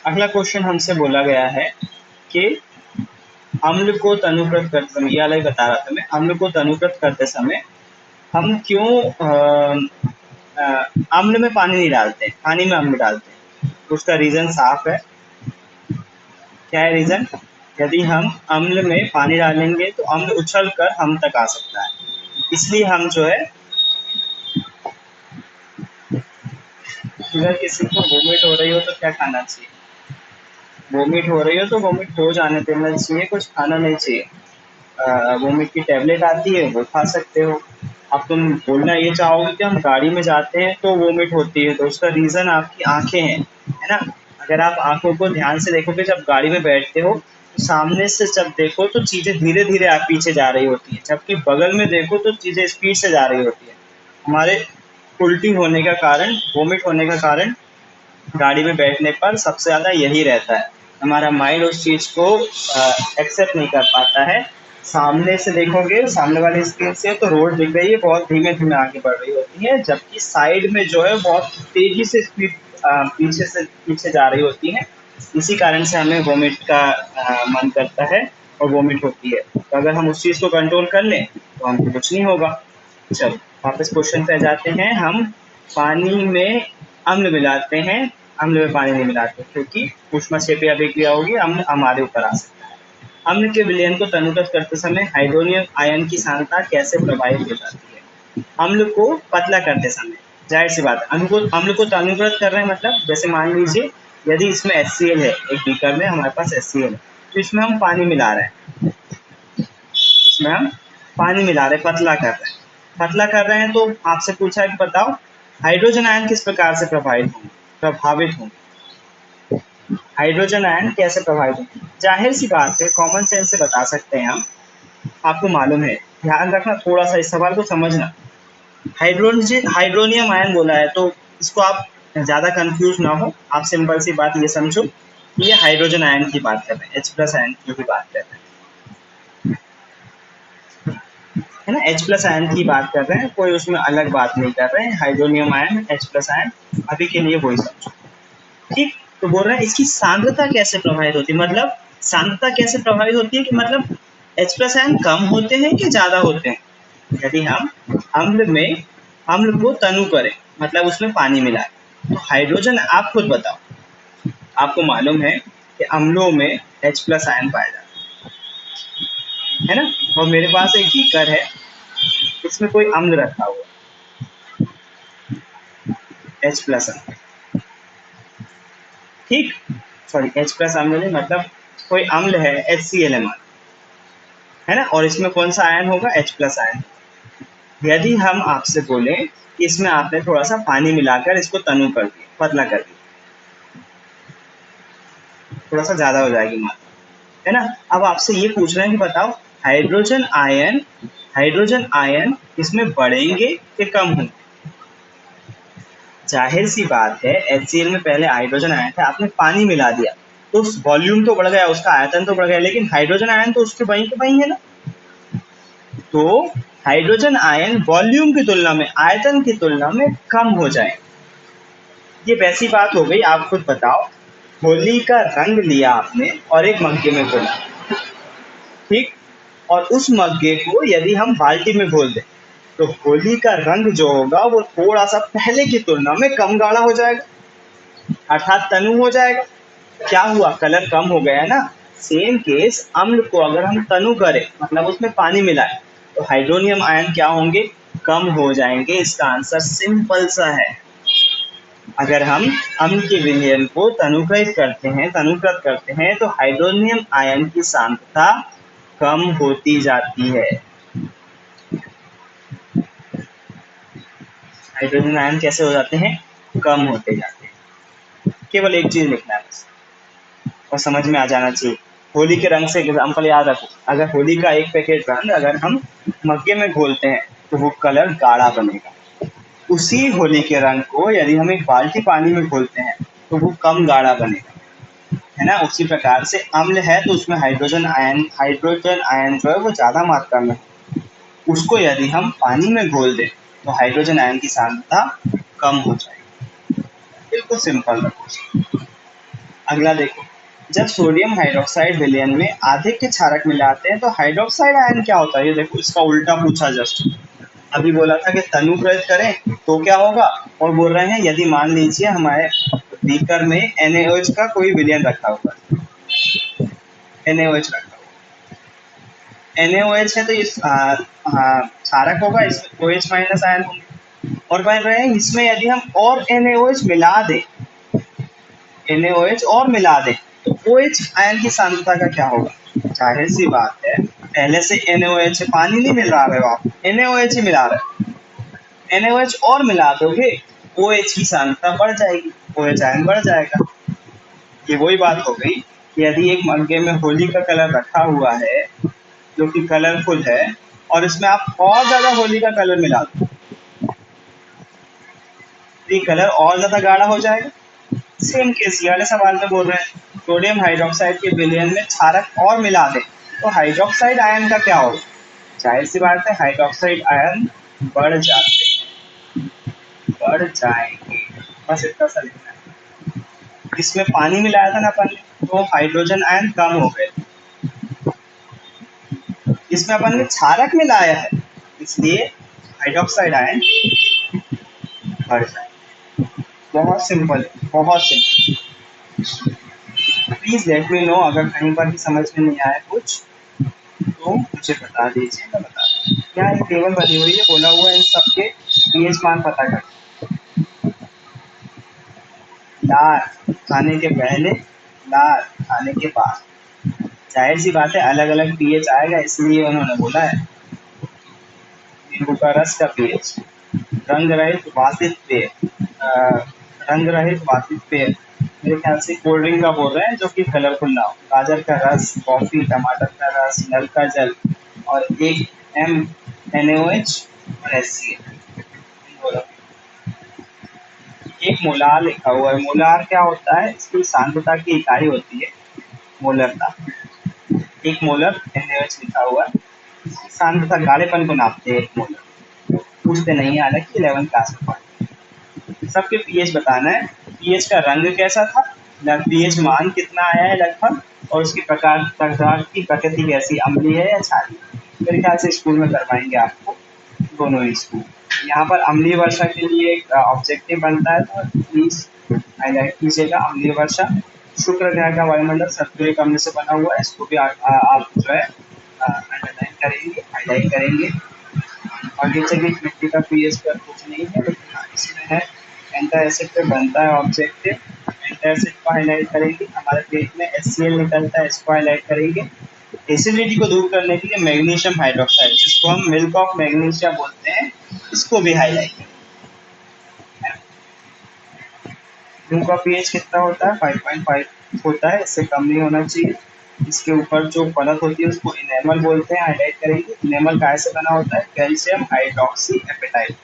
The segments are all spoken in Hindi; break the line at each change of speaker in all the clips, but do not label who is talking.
अगला क्वेश्चन हमसे बोला गया है कि अम्ल को तनुकृत करते समय, ये अलग बता रहा था मैं, अम्ल को तनुकृत करते समय हम क्यों अम्ल में पानी नहीं डालते, पानी में अम्ल डालते हैं? उसका रीजन साफ है। क्या है रीजन? यदि हम अम्ल में पानी डालेंगे तो अम्ल उछल कर हम तक आ सकता है, इसलिए हम जो है, अगर किसी को वोमिट हो रही हो तो क्या खाना चाहिए? वोमिट हो रही हो तो वोमिट हो जाने देना चाहिए, कुछ खाना नहीं चाहिए। वोमिट की टैबलेट आती है वो खा सकते हो। अब तुम बोलना ये चाहोगे कि हम गाड़ी में जाते हैं तो वोमिट होती है, तो उसका रीज़न आपकी आंखें हैं, है ना। अगर आप आंखों को ध्यान से देखोगे, जब गाड़ी में बैठते हो तो सामने से जब देखो तो चीज़ें धीरे धीरे आप पीछे जा रही होती हैं, जबकि बगल में देखो तो चीज़ें स्पीड से जा रही होती है। हमारे उल्टी होने का कारण, वोमिट होने का कारण गाड़ी में बैठने पर सबसे ज़्यादा यही रहता है। हमारा माइंड उस चीज़ को एक्सेप्ट नहीं कर पाता है। सामने से देखोगे, सामने वाली स्क्रीन से तो रोड दिख रही है, बहुत धीमे धीमे आगे बढ़ रही होती है, जबकि साइड में जो है बहुत तेज़ी से स्पीड पीछे से पीछे जा रही होती है। इसी कारण से हमें वोमिट का मन करता है और वोमिट होती है। तो अगर हम उस चीज़ को कंट्रोल कर लें तो हमको कुछ नहीं होगा। चलो वापस क्वेश्चन पे जाते हैं। हम पानी में अम्ल मिलाते हैं, अम्ल में पानी नहीं मिलाते, क्योंकि ऊष्माक्षेपीय अभिक्रिया होगी, अम्ल हमारे ऊपर आ सकता है। अम्ल के विलयन को तनुकृत करते समय हाइड्रोनियम आयन की सांद्रता कैसे प्रभावित हो जाती है? अम्ल को पतला करते समय, जाहिर सी बात है, अम्ल को तनुकृत कर रहे हैं, मतलब जैसे मान लीजिए यदि इसमें HCl है, एक बीकर में हमारे पास HCl है, तो इसमें हम पानी मिला रहे हैं, इसमें हम पानी मिला रहे हैं, पतला कर रहे हैं। पतला कर रहे हैं तो आपसे पूछा है कि बताओ हाइड्रोजन आयन किस प्रकार से प्रभावित होंगे? हाइड्रोजन आयन कैसे प्रभावित होंगे? जाहिर सी बात है, कॉमन सेंस से बता सकते हैं हम, आपको मालूम है। ध्यान रखना, थोड़ा सा इस सवाल को समझना। हाइड्रोनियम आयन बोला है तो इसको आप ज़्यादा कंफ्यूज ना हो, आप सिंपल सी बात ये समझो, ये हाइड्रोजन आयन की बात कर रहे हैं, H+ आयन की बात कर रहे हैं, है ना। H+ आयन की बात कर रहे हैं, कोई उसमें अलग बात नहीं कर रहे हैं। हाइड्रोनियम आयन, H+ आयन, अभी के लिए वही समझो, ठीक। तो बोल रहे हैं इसकी सांद्रता कैसे प्रभावित होती है, मतलब सांद्रता कैसे प्रभावित होती है कि मतलब H+ आयन कम होते हैं कि ज़्यादा होते हैं? यदि हम अम्ल को तनु करें, मतलब उसमें पानी मिलाएं, तो हाइड्रोजन, आप खुद बताओ, आपको मालूम है कि अम्लों में H+ आयन पाया जाता है ना। और मेरे पास एक बीकर है, इसमें कोई अम्ल रखा हुआ H+ अम्ल, ठीक, सॉरी H+ अम्ल नहीं, मतलब कोई अम्ल है, HCl है ना, और इसमें कौन सा आयन होगा? H+ ion. यदि हम आपसे बोलें कि इसमें आपने थोड़ा सा पानी मिलाकर इसको तनु कर दिया, पतला कर दिया, थोड़ा सा ज़्यादा हो जाएगी मात्रा, है ना। अब आपसे ये पूछ रहे हैं कि बताओ हाइड्रोजन आयन इसमें बढ़ेंगे कि कम होंगे? जाहिर सी बात है, HCl में पहले हाइड्रोजन आयन था, आपने पानी मिला दिया तो वॉल्यूम तो बढ़ गया, उसका आयतन तो बढ़ गया, लेकिन हाइड्रोजन आयन तो उसके वहीं के वहीं है ना। तो हाइड्रोजन आयन वॉल्यूम की तुलना में, आयतन की तुलना में कम हो जाए, ये वैसी बात हो गई। आप खुद बताओ, होली का रंग लिया आपने और एक मग्गे में घोला, ठीक, और उस मग्गे को यदि हम बाल्टी में घोल दें तो होली का रंग जो होगा वो थोड़ा सा पहले की तुलना में कम गाढ़ा हो जाएगा, अर्थात तनु हो जाएगा। क्या हुआ? कलर कम हो गया है ना। सेम केस, अम्ल को अगर हम तनु करें, मतलब उसमें पानी मिलाएं, तो हाइड्रोनियम आयन क्या होंगे? कम हो जाएंगे। इसका आंसर सिंपल सा है। अगर हम अम्ल के विलयन को तनुकृत करते हैं तो हाइड्रोनियम आयन की सांद्रता कम होती जाती है। हाइड्रोजन आयन कैसे हो जाते हैं? कम होते जाते हैं। केवल एक चीज लिखना है बस, और समझ में आ जाना चाहिए। होली के रंग से एग्जाम्पल याद रखो, अगर होली का एक पैकेट रंग अगर हम मग्गे में घोलते हैं तो वो कलर गाढ़ा बनेगा। उसी होली के रंग को यदि हम एक बाल्टी पानी में घोलते हैं तो वो कम गाढ़ा बनेगा, है ना। उसी प्रकार से अम्ल है तो उसमें हाइड्रोजन आयन जो है वो ज़्यादा मात्रा में, उसको यदि हम पानी में घोल दें तो हाइड्रोजन आयन की सांद्रता कम हो जाएगी। बिल्कुल सिंपल रखो। अगला देखो, जब सोडियम हाइड्रोक्साइड विलयन में आधे के क्षारक मिलाते हैं तो हाइड्रोक्साइड आयन क्या होता है? ये देखो, इसका उल्टा पूछा जस्ट। अभी बोला था कि तनु प्रयोग करें तो क्या होगा, और बोल रहे हैं यदि मान लीजिए हमारे बीकर में NaOH का कोई विलयन रखा हुआ है, NaOH रखा हुआ NaOH है तो इस क्षारक होगा, इसमें OH माइनस आयन होंगे, और बन रहे हैं इसमें यदि हम और NaOH मिला दें, NaOH और मिला दें तो OH आयन की सांद्रता का क्या होगा? जाहिर सी बात है, पहले से NaOH से पानी नहीं मिल रहा है, आप NaOH ही मिला रहे हैं, NaOH और मिला दोगे OH की सांद्रता बढ़ जाएगी, OH आयन बढ़ जाएगा। ये वही बात हो गई कि यदि एक मग्गे में होली का कलर रखा हुआ है जो कि कलरफुल है, और इसमें आप और ज्यादा होली का कलर मिला दो तो ये कलर और ज्यादा गाढ़ा हो जाएगा। सेम केस ये वाले सवाल में बोल रहे हैं, सोडियम हाइड्रोक्साइड के विलयन में क्षारक और मिला दें तो हाइड्रोक्साइड आयन का क्या होगा? जाहिर सी बात है, हाइड्रोक्साइड आयन बढ़ जाते हैं, बढ़ जाएंगे, बस इतना सा लिखना है। इसमें पानी मिलाया था ना अपन ने, तो हाइड्रोजन आयन कम हो गए, इसमें अपन ने क्षारक मिलाया है इसलिए हाइड्रोक्साइड आयन बढ़ जाए। बहुत सिंपल है, बहुत simple. Please let me know अगर कहीं पर भी समझ में नहीं आया कुछ तो मुझे बता दीजिए, मैं बता दूँ। क्या एक टेबल बनी हुई है, बोला हुआ है इन सबके पीएच मान पता कर। लार खाने के पहले, लार खाने के बाद, जाहिर सी बात है अलग अलग पीएच आएगा, इसलिए उन्होंने बोला है। नींबू का रस का पीएच, रंग रहित वातित पेय, रंग रहित वातित पेय, मेरे ख्याल से कोल्ड ड्रिंक का बोल रहे हैं जो कि कलरफुल ना हो। गाजर का रस, कॉफी, टमाटर का रस, नल का जल, और 1 m NaOH और HCl। एक मोलार लिखा हुआ है, मोलार क्या होता है? इसकी सांद्रता की इकाई होती है मोलरता। एक मोलर NaOH लिखा हुआ है, इसकी सांद्रता गाढ़ेपन को नापते हैं, एक मोलर पूछते नहीं है, हालांकि 11 क्लास में पढ़ते। सबके पीएच बताना है, पीएच का रंग कैसा था, पीएच मान कितना आया है लगभग, और उसकी प्रकार की प्रकृति कैसी, अम्लीय है या क्षारीय। मेरे ख्याल से स्कूल में करवाएंगे आपको, दोनों ही स्कूल। यहाँ पर अम्लीय वर्षा के लिए एक ऑब्जेक्टिव बनता है, तो प्लीज हाईलाइट कीजिएगा। अम्लीय वर्षा, शुक्र ग्रह का वायुमंडल सल्फ्यूरिक अम्ल से बना हुआ है, इसको भी आप जो है अंडरलाइन करेंगे, हाईलाइट करेंगे। और नीचे भी मिट्टी का पीएच पर कुछ नहीं है, लेकिन हाँ इसमें है एंटासिड पे बनता है ऑब्जेक्टिव, एंटासिड को हाईलाइट करेंगे। हमारे पेट में HCl निकलता है, इसको हाईलाइट करेंगे। एसिडिटी को दूर करने के लिए मैग्नीशियम हाइड्रोक्साइड, जिसको हम मिल्क ऑफ मैग्नीशिया बोलते हैं, इसको भी हाईलाइट करेंगे। मिल्क का पीएच कितना होता है? 5.5 होता है, इससे कम नहीं होना चाहिए। इसके ऊपर जो परत होती है उसको इनेमल बोलते हैं, हाईलाइट करेंगे। इनेमल काय से बना होता है? Calcium hydroxyapatite,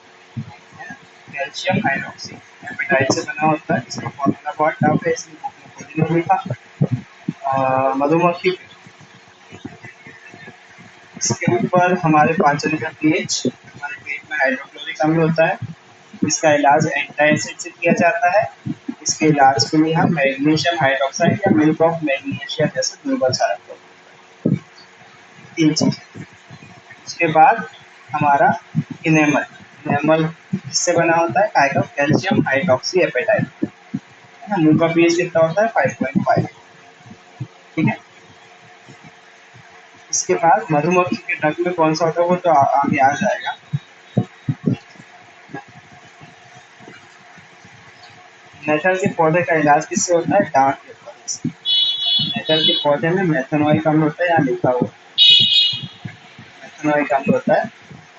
calcium hydroxyapatite से बना होता है। इसका फॉर्मूला बहुत टफ है, इसलिए बुक में खुद नहीं लिखा। मधुमक्खी, इसके ऊपर हमारे पाचन का पीएच, हमारे पेट में हाइड्रोक्लोरिक अम्ल होता है, इसका इलाज एंटासिड से किया जाता है। इसके इलाज के लिए हम मैग्नीशियम हाइड्रोक्साइड या मिल्क ऑफ मैग्नीशिया जैसे दुर्बल क्षारक का उपयोग करते हैं। तीन चीजें। उसके बाद हमारा इनेमल, इनेमल किससे बना होता है? काय का कैल्शियम हाइड्रोक्सी एपेटाइट। मुंह का पीएच कितना होता है? 5.5। ठीक है। इसके बाद मधुमक्खी के डंक में कौन सा होता है, वो तो आगे आ जाएगा। नेटल के पौधे का इलाज किससे होता है? डांक के पौधे से। नेटल के पौधे में मेथनोइक अम्ल होता है, यहाँ लिखा हुआ मेथनोइक अम्ल होता है,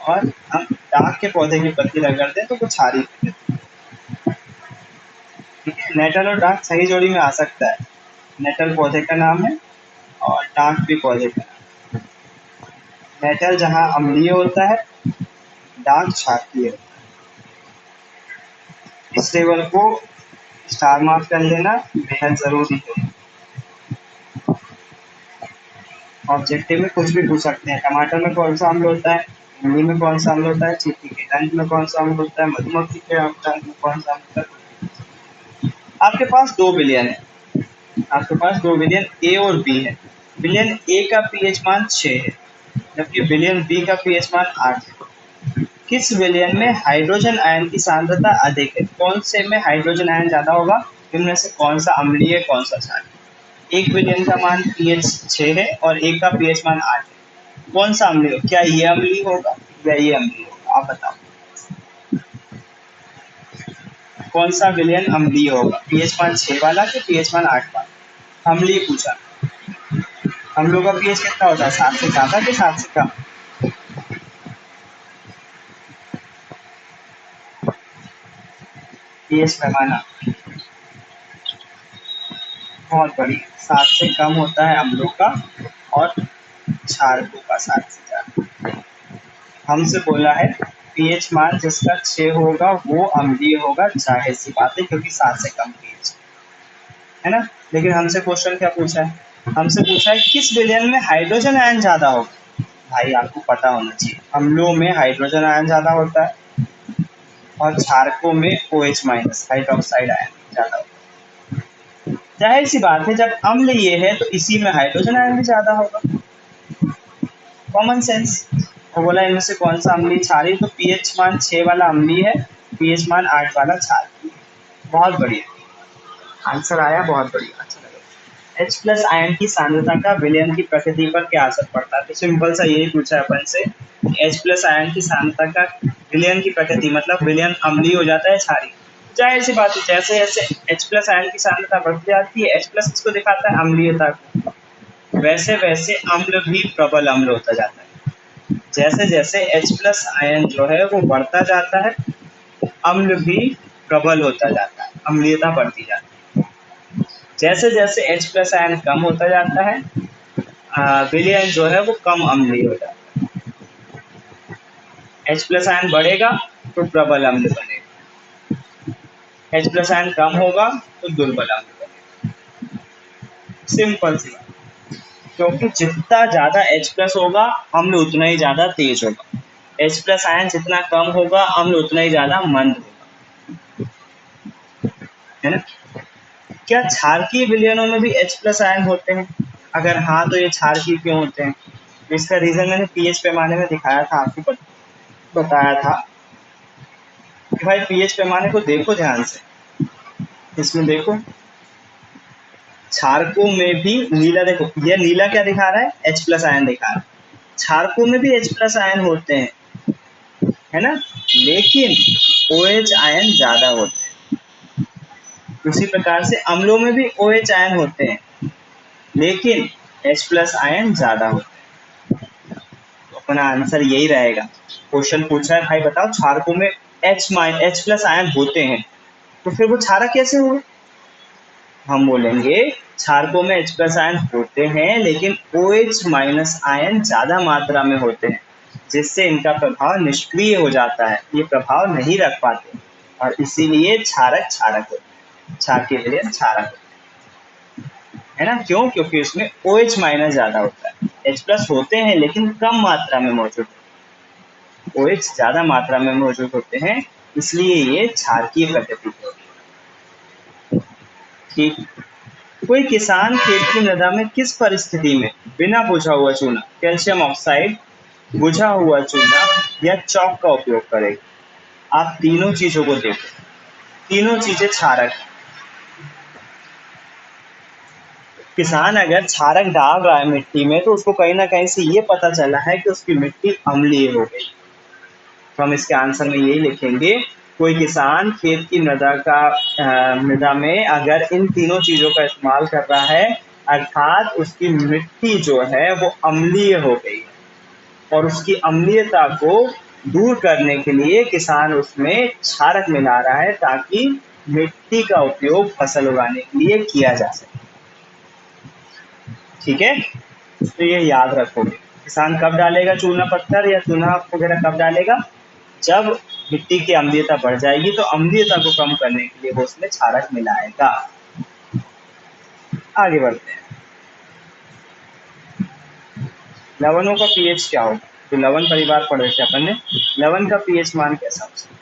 और हम डांक के पौधे की पत्ती रगड़ते हैं तो कुछ क्षारीय प्रकृति। ठीक है, नेटल और डांक सही जोड़ी में आ सकता है। नेटल पौधे का नाम है और डांक भी पौधे का नाम। नेटल जहाँ अम्लीय होता है, डांक क्षारीय होता है। इस टेबल को स्टार मार्क कर लेना, बेहद जरूरी है। ऑब्जेक्टिव में कुछ भी पूछ सकते हैं। टमाटर में कौन सा अम्ल होता है, इमली में कौन सा अम्ल होता है, चींटी के डंक में कौन सा अम्ल होता है, मधुमक्खी के डंक में कौन सा अम्ल होता है। आपके पास 2 बिलियन है, आपके पास दो विलयन ए और बी है। विलयन ए का पीएच मान 6 है, जबकि विलयन बी का पीएच मान 8 है। किस विलयन में हाइड्रोजन आयन की सांद्रता अधिक है? कौन से में हाइड्रोजन आयन ज्यादा होगा? इनमें से कौन सा अम्लीय, कौन सा क्षारीय? एक विलयन का मान पीएच 6 है और एक का पीएच मान 8 है। कौन सा अम्लीय? क्या ये अम्लीय होगा या ये अम्लीय होगा? आप बताओ कौन सा विलयन अम्लीय होगा, पीएच मान 6 वाला कि पीएच मान 8 वाला? अम्लीय पूछा। हम लोग का पीएच कितना होता है, 7 से ज्यादा कि 7 से कम? पीएच पैमाना बहुत बड़ी, 7 से कम होता है अम्लों का और क्षारकों का 7 से ज्यादा। हमसे बोला है पीएच मान जिसका 6 होगा वो अम्लीय होगा, जाहिर सी बात है क्योंकि 7 से कम पीएच है ना। लेकिन हमसे क्वेश्चन क्या पूछा है? हमसे पूछा है किस विलयन में हाइड्रोजन आयन ज्यादा होगा। भाई आपको पता होना चाहिए, अम्लों में हाइड्रोजन आयन ज्यादा होता है और क्षारकों में OH माइनस हाइड्रोक्साइड आयन ज्यादा होता है। जाहिर सी बात है, जब अम्ल ये है तो इसी में हाइड्रोजन आयन भी ज्यादा होगा, कॉमन सेंस। और बोला इनमें से कौन सा अम्लीय क्षारीय, तो पीएच मान 6 वाला अम्लीय है, पीएच मान 8 वाला क्षारीय। बहुत बढ़िया आंसर आया, बहुत बढ़िया, अच्छा लगा। H प्लस आयन की सांद्रता का विलयन की प्रकृति पर क्या असर पड़ता है? तो सिंपल सा यही पूछा है अपन से, H प्लस आयन की सांद्रता का विलयन की प्रकृति मतलब विलयन अम्लीय हो जाता है क्षारीय। जाहिर सी बात है, जैसे जैसे H प्लस आयन की सांद्रता बढ़ती जाती है, H प्लस इसको दिखाता है अम्लीयता को, वैसे वैसे अम्ल भी प्रबल अम्ल होता जाता है। जैसे जैसे H प्लस आयन जो है वो बढ़ता जाता है, अम्ल भी प्रबल होता जाता है, अम्लीयता बढ़ती जाती है। जैसे जैसे H प्लस आयन कम होता जाता है, विलयन जो है वो कम अम्लीय हो जाता है। H प्लस आयन बढ़ेगा तो प्रबल अम्ल बनेगा, H प्लस आयन कम होगा तो दुर्बल अम्ल बनेगा। सिंपल सी बात। क्योंकि जितना ज्यादा H प्लस होगा अम्ल उतना ही ज्यादा तेज होगा, H प्लस आयन जितना कम होगा अम्ल उतना ही ज्यादा मंद होगा, है ना। क्या क्षारकीय विलयनों में भी H प्लस आयन होते हैं? अगर हाँ तो ये क्षारकीय क्यों होते हैं? तो इसका रीजन मैंने पीएच पैमाने में दिखाया था, आपको बताया था कि भाई पीएच पैमाने को देखो ध्यान से, इसमें देखो क्षारकों में भी नीला, देखो ये नीला क्या दिखा रहा है, H प्लस आयन दिखा रहा है। क्षारकों में भी H प्लस आयन होते हैं, है ना, लेकिन OH आयन ज्यादा होते हैं। उसी प्रकार से अम्लों में भी OH आयन होते हैं, लेकिन H प्लस आयन ज्यादा होते हैं। तो अपना आंसर यही रहेगा। क्वेश्चन पूछा है भाई बताओ क्षारकों में H प्लस आयन होते हैं, तो फिर वो क्षारक कैसे हुए? हम बोलेंगे क्षारकों में H प्लस आयन होते हैं लेकिन OH माइनस आयन ज्यादा मात्रा में होते हैं, जिससे इनका प्रभाव निष्क्रिय हो जाता है, ये प्रभाव नहीं रख पाते और इसीलिए क्षारक क्षारक होते हैं, क्षारकीय विलयन क्षारक होते हैं, है ना। क्यों? क्योंकि उसमें OH माइनस ज्यादा होता है, H प्लस होते हैं लेकिन कम मात्रा में मौजूद होते हैं, OH ज्यादा मात्रा में मौजूद होते हैं, इसलिए ये क्षारकीय प्रकृति के होते हैं। ठीक। कोई किसान खेत की मृदा में किस परिस्थिति में बिना बुझा हुआ चूना, कैल्शियम ऑक्साइड, बुझा हुआ चूना या चौक का उपयोग करेगा? आप तीनों चीजों को देखो, तीनों चीजें क्षारक। किसान अगर क्षारक डाल रहा है मिट्टी में तो उसको कहीं ना कहीं से ये पता चला है कि उसकी मिट्टी अम्लीय हो गई, तो हम इसके आंसर में यही लिखेंगे, कोई किसान खेत की मृदा में अगर इन तीनों चीजों का इस्तेमाल कर रहा है, अर्थात उसकी मिट्टी जो है वो अम्लीय हो गई और उसकी अम्लीयता को दूर करने के लिए किसान उसमें क्षारक मिला रहा है ताकि मिट्टी का उपयोग फसल उगाने के लिए किया जा सके। ठीक है, तो ये याद रखोगे। किसान कब डालेगा चूना पत्थर या चूना वगैरह कब डालेगा? जब मिट्टी की अम्लीयता बढ़ जाएगी, तो अम्लीयता को कम करने के लिए वो उसमें क्षारक मिलाएगा। आगे बढ़ते हैं। लवणों का पीएच क्या होगा? तो लवण परिवार पढ़ रखे अपन ने, लवण का पीएच मान कैसा हो सकता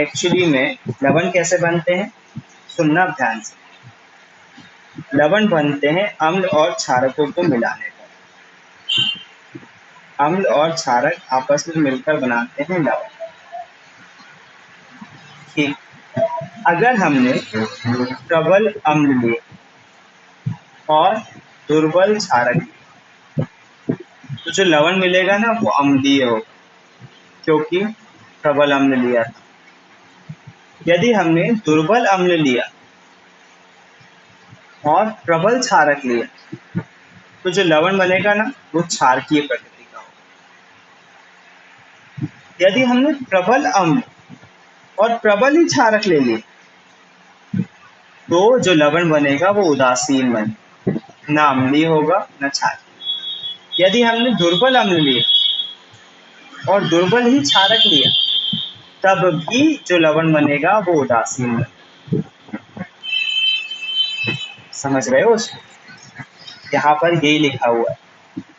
एक्चुअली में लवण कैसे बनते हैं, सुनना ध्यान से। लवण बनते हैं अम्ल और क्षारकों को मिलाने पर। अम्ल और क्षारक आपस में मिलकर बनाते हैं लवण। ठीक, अगर हमने प्रबल अम्ल लिए और दुर्बल क्षारक लिए तो जो लवण मिलेगा ना वो अम्लीय होगा, क्योंकि प्रबल अम्ल लिया था। यदि हमने दुर्बल अम्ल लिया और प्रबल क्षारक लिया तो जो लवण बनेगा ना वो क्षारकीय प्रकृति का होगा। यदि हमने प्रबल अम्ल और प्रबल ही क्षारक ले लिए तो जो लवण बनेगा वो उदासीन बनेगा, ना अम्लीय होगा न क्षारकीय। यदि हमने दुर्बल अम्ल लिया और दुर्बल ही क्षारक लिया तब भी जो लवण बनेगा वो उदासीन बनेगा। समझ रहे हो उसको? यहाँ पर यही लिखा हुआ है,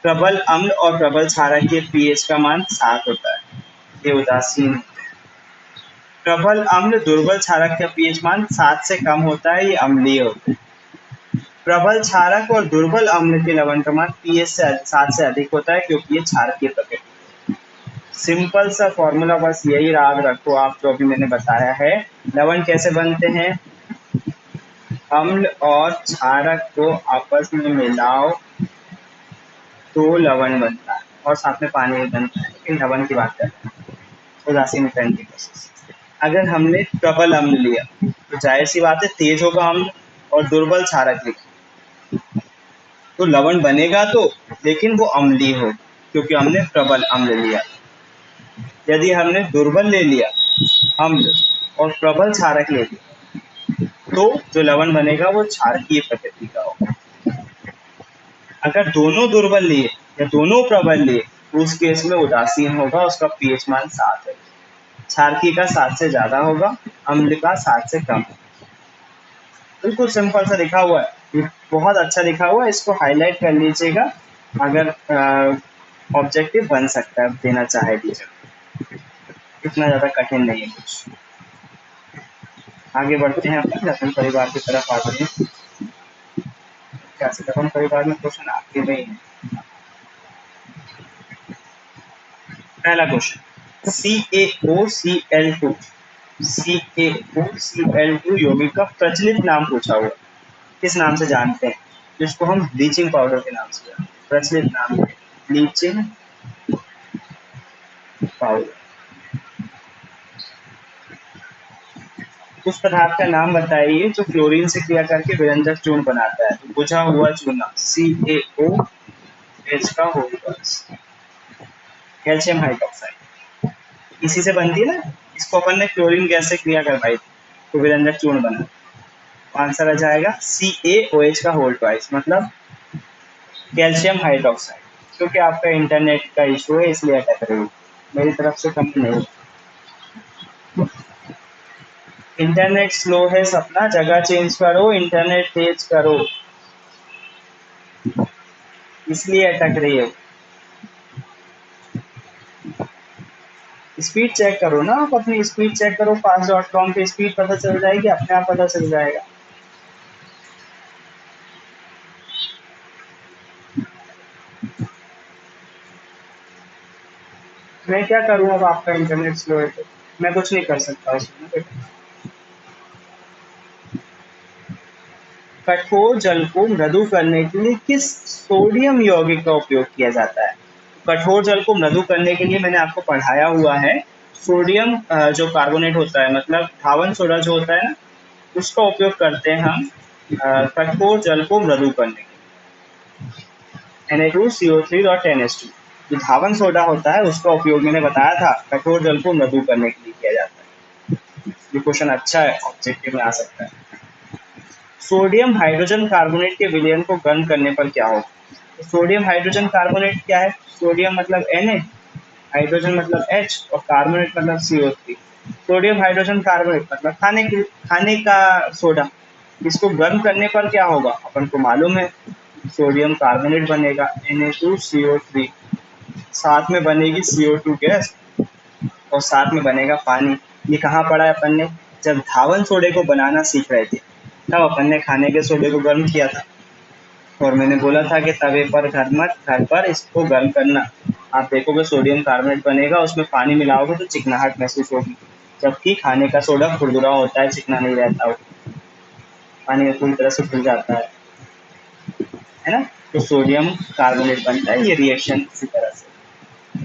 प्रबल अम्ल और प्रबल क्षारक के पीएच का मान 7 होता है, ये उदासीन। प्रबल अम्ल दुर्बल क्षारक का पीएच मान 7 से कम होता है, ये अम्लीय होता है। प्रबल क्षारक और दुर्बल अम्ल के लवण का मान पीएच से 7 से अधिक होता है, क्योंकि ये क्षारकीय प्रकृति। सिंपल सा फॉर्मूला बस यही याद रखो आप, जो अभी मैंने बताया है। लवण कैसे बनते हैं, अम्ल और क्षारक को आपस में मिलाओ तो लवण बनता है, और साथ में पानी भी बनता है, लेकिन लवण की बात करते हैं उदासीनीकरण की प्रोसेस। अगर हमने प्रबल अम्ल लिया तो जाहिर सी बात है तेज होगा अम्ल, और दुर्बल क्षारक लिया तो लवण बनेगा तो, लेकिन वो अम्लीय हो, क्योंकि हमने प्रबल अम्ल लिया। यदि हमने दुर्बल ले लिया अम्ल और प्रबल क्षारक ले लिया तो जो लवण बनेगा वो क्षारकीय प्रकृति का होगा। अगर दोनों दुर्बल लिए या दोनों प्रबल लिए तो उस केस में उदासीन होगा, उसका पीएच मान 7 है। क्षारकीय का 7 से ज्यादा होगा, अम्ल का 7 से कम। बिल्कुल सिंपल सा लिखा हुआ है, ये बहुत अच्छा लिखा हुआ है, इसको हाईलाइट कर लीजिएगा अगर ऑब्जेक्टिव बन सकता है, देना चाहे टीचर। इतना ज्यादा कठिन नहीं है कुछ। आगे बढ़ते हैं अपने लवण परिवार की तरफ आते हैं। कैसे लवण परिवार में क्वेश्चन आते नहीं है। पहला क्वेश्चन, CaOCl2 CaOCl2 यौगिक का प्रचलित नाम पूछा हुआ, किस नाम से जानते हैं, जिसको हम ब्लीचिंग पाउडर के नाम से जानते हैं। प्रचलित नाम ब्लीचिंग पाउडर। उस पदार्थ का नाम बताइए जो क्लोरीन से क्रिया करके विरंजक चूर्ण बनाता है। बुझा हुआ चूना CaOH का होगा, कैल्शियम हाइड्रोक्साइड, इसी से बनती है ना। इसको अपन ने क्लोरीन गैस से क्रिया करवाई तो विरंजक चूर्ण बना। आंसर आ जाएगा CaOH का होल ट्वाइस, मतलब कैल्शियम हाइड्रोक्साइड। क्योंकि आपका इंटरनेट का इशू है इसलिए अटक रही हूँ, मेरी तरफ से कमी नहीं। इंटरनेट स्लो है सपना, जगह चेंज करो, इंटरनेट तेज करो, इसलिए अटक रही है। स्पीड चेक करो ना, आप अपनी स्पीड चेक करो, fast.com पे स्पीड पता चल जाएगी, अपने आप पता चल जाएगा। मैं क्या करूं, अब आपका इंटरनेट स्लो है तो मैं कुछ नहीं कर सकता उसमें। कठोर जल को मृदु करने के लिए किस सोडियम यौगिक का उपयोग किया जाता है। कठोर जल को मृदु करने के लिए मैंने आपको पढ़ाया हुआ है, सोडियम जो कार्बोनेट होता है, मतलब धावन सोडा जो होता है ना, उसका उपयोग करते हैं हम कठोर जल को मृदु करने के लिए। Na2CO3.10H2 जो धावन सोडा होता है उसका उपयोग मैंने बताया था कठोर जल को मृदु करने के लिए किया जाता है। ये क्वेश्चन अच्छा है, ऑब्जेक्टिव में आ सकता है। सोडियम हाइड्रोजन कार्बोनेट के विलयन को गर्म करने पर क्या होगा। तो सोडियम हाइड्रोजन कार्बोनेट क्या है, सोडियम मतलब Na, हाइड्रोजन मतलब H और कार्बोनेट मतलब CO3। सोडियम हाइड्रोजन कार्बोनेट मतलब खाने का सोडा। इसको गर्म करने पर क्या होगा, अपन को मालूम है, सोडियम कार्बोनेट बनेगा Na2CO3, साथ में बनेगी CO2 गैस और साथ में बनेगा पानी। ये कहाँ पढ़ा है अपन ने? जब धावन सोडे को बनाना सीख रहे थे तब अपन ने खाने के सोडे को गर्म किया था, और मैंने बोला था कि तवे पर घर पर इसको गर्म करना, आप देखोगे सोडियम कार्बोनेट बनेगा, उसमें पानी मिलाओगे तो चिकनाहट महसूस होगी, जबकि खाने का सोडा खुरदुरा होता है, चिकना नहीं रहता, वो पानी में पूरी तरह से घुल जाता है ना। तो सोडियम कार्बोनेट बनता है, ये रिएक्शन इसी तरह से।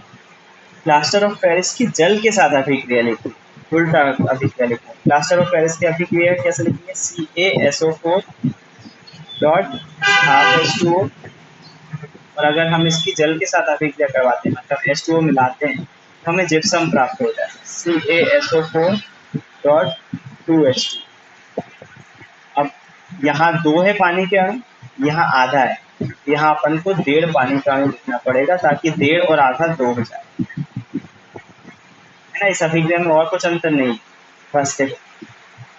प्लास्टर ऑफ पेरिस की जल के साथ अभिक्रिया लिखी, उल्टा अभिक्रिया लिखा। प्लास्टर ऑफ पेरिस की अभिक्रिया कैसे लिखेंगे? CaSO4 डॉट हाफ H2O, और अगर हम इसकी जल के साथ अभिक्रिया करवाते हैं, मतलब H2O मिलाते हैं, तो हमें जिप्सम प्राप्त होता है, CaSO4 डॉट 2H2। अब यहाँ 2 है पानी के अणु, यहाँ आधा है, यहाँ अपन को 1.5 पानी का अणु लिखना पड़ेगा ताकि 1.5 और आधा 2 हो जाए, है ना। इस अभिक्रिया में और कुछ अंतर नहीं, बस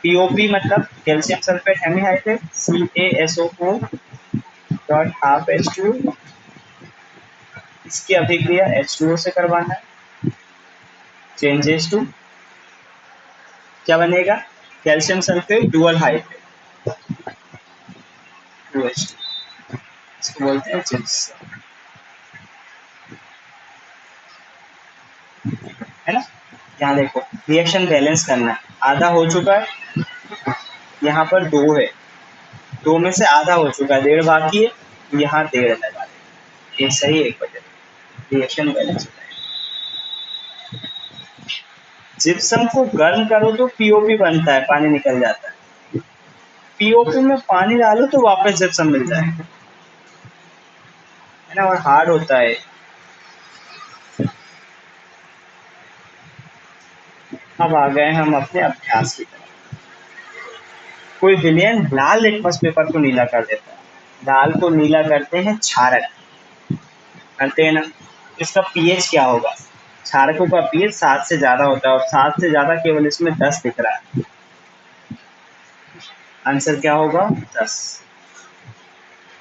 पीओपी मतलब calcium sulphate hemihydrate, CaSO4 dot half H2, इसकी अभिक्रिया H2O से करवाना है, चेंजेस टू क्या बनेगा? Calcium sulphate dual hydrate 2H2, इसको बोलते हैं चिप्स, है ना। यहाँ देखो रिएक्शन बैलेंस करना है, आधा हो चुका है, यहाँ पर 2 है, 2 में से आधा हो चुका है, 1.5 बाकी है, यहाँ 1.5 लगा दें, एक सही एक बचे, रिएक्शन बैलेंस हो जाएगा। जिप्सम को गर्म करो तो पीओपी बनता है, पानी निकल जाता है, पीओपी में पानी डालो तो वापस जिप्सम मिल जाएगा, है ना, और हार्ड होता है। अब आ गए हम अपने अभ्यास की तरफ। कोई विलयन लाल लिटमस पेपर को नीला कर देता है, लाल को नीला करते हैं क्षारक, करते हैं ना। इसका पीएच क्या होगा? क्षारकों का पीएच 7 से ज्यादा होता है, और 7 से ज्यादा केवल इसमें 10 दिख रहा है, आंसर क्या होगा? 10।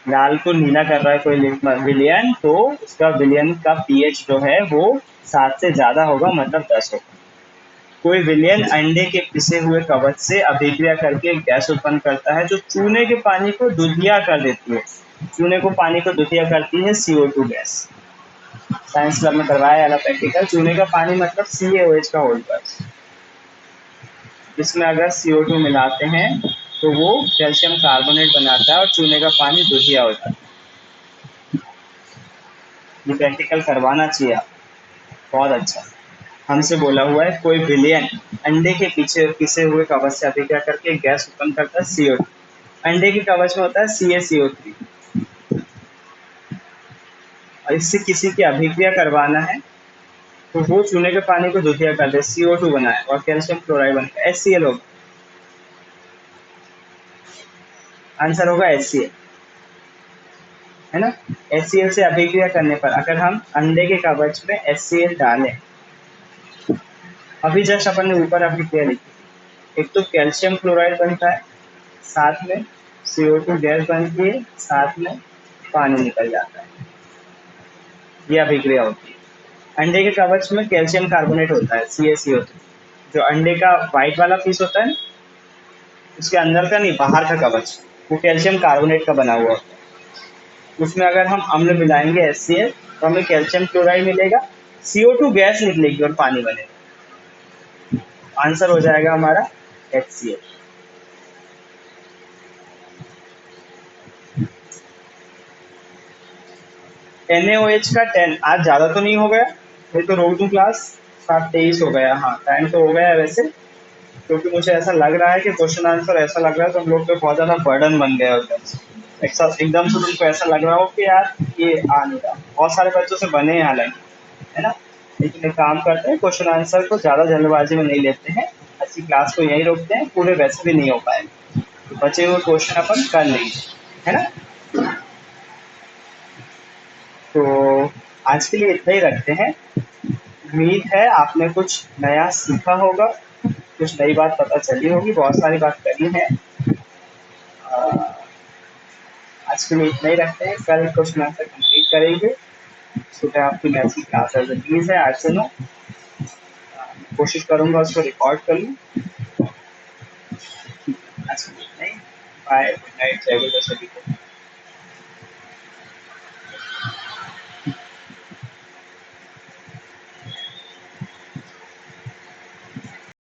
लाल को नीला कर रहा है कोई विलयन, तो उसका विलयन का पीएच जो है वो 7 से ज्यादा होगा, मतलब 10 होगा। कोई विलयन अंडे के पिसे हुए कवच से अभिक्रिया करके गैस उत्पन्न करता है जो चूने के पानी को दुधिया कर देती है, चूने को पानी को दुधिया करती है CO2 गैस। साइंस क्लब में करवाया वाला प्रैक्टिकल, चूने का पानी मतलब CaOH का होल पर, इसमें अगर CO2 मिलाते हैं तो वो कैल्शियम कार्बोनेट बनाता है और चूने का पानी दुधिया होता है। ये प्रैक्टिकल करवाना चाहिए आप, बहुत अच्छा। हमसे बोला हुआ है कोई विलयन अंडे के पीछे पिसे हुए कवच से अभिक्रिया करके गैस उत्पन्न करता है CO2, अंडे के कवच में होता है CaCO3, और इससे किसी की अभिक्रिया करवाना है तो वो चूने के पानी को दुधिया कर दे, CO2 बनाए और कैल्शियम क्लोराइड बनता है, HCl होगा, आंसर होगा HCl, है ना। HCl से अभिक्रिया करने पर अगर हम अंडे के कवच में HCl डालें, अभी जस्ट अपन ने ऊपर अभिक्रिया लिखी, एक तो कैल्शियम क्लोराइड बनता है, साथ में CO2 गैस बनती है, साथ में पानी निकल जाता है, ये अभिक्रिया होती है। अंडे के कवच में कैल्शियम कार्बोनेट होता है, CaCO3, जो अंडे का व्हाइट वाला पीस होता है, उसके अंदर का नहीं, बाहर का कवच, वो कैल्शियम कार्बोनेट का बना हुआ होता है, उसमें अगर हम अम्ल मिलाएंगे HCl तो हमें कैल्शियम क्लोराइड मिलेगा, CO2 गैस निकलेगी और पानी बनेगा, आंसर हो जाएगा हमारा HCl। NaOH का 10, आज ज़्यादा तो नहीं हो गया, नहीं तो रोक दूँ क्लास, 7:23 हो गया, हाँ टाइम तो हो गया है वैसे, क्योंकि मुझे ऐसा लग रहा है कि क्वेश्चन आंसर ऐसा लग रहा है तो हम लोग पे बहुत ज़्यादा बर्डन बन गया एकदम से तुमको ऐसा लग रहा हो कि यार ये आ नहीं रहा, बहुत सारे बच्चों से बने हैं हालांकि, है ना, लेकिन एक काम करते हैं, क्वेश्चन आंसर को ज़्यादा जल्दबाजी में नहीं लेते हैं, अच्छी क्लास को यहीं रोकते हैं, पूरे वैसे भी नहीं हो पाएंगे, तो बचे हुए क्वेश्चन अपन कर लेंगे, है ना। तो आज के लिए इतना ही रखते हैं, उम्मीद है आपने कुछ नया सीखा होगा, कुछ नई बात पता चली होगी, बहुत सारी बात करी है। आज के लिए इतना ही रखते हैं, कल क्वेश्चन आंसर कंप्लीट करेंगे, सुबह आपकी मैथ की क्लास है 20 है 8 से 9, कोशिश करूंगा उसको रिकॉर्ड कर लूँ। अच्छा, नहीं, बाय, गुड नाइट, जय गुरु सभी को।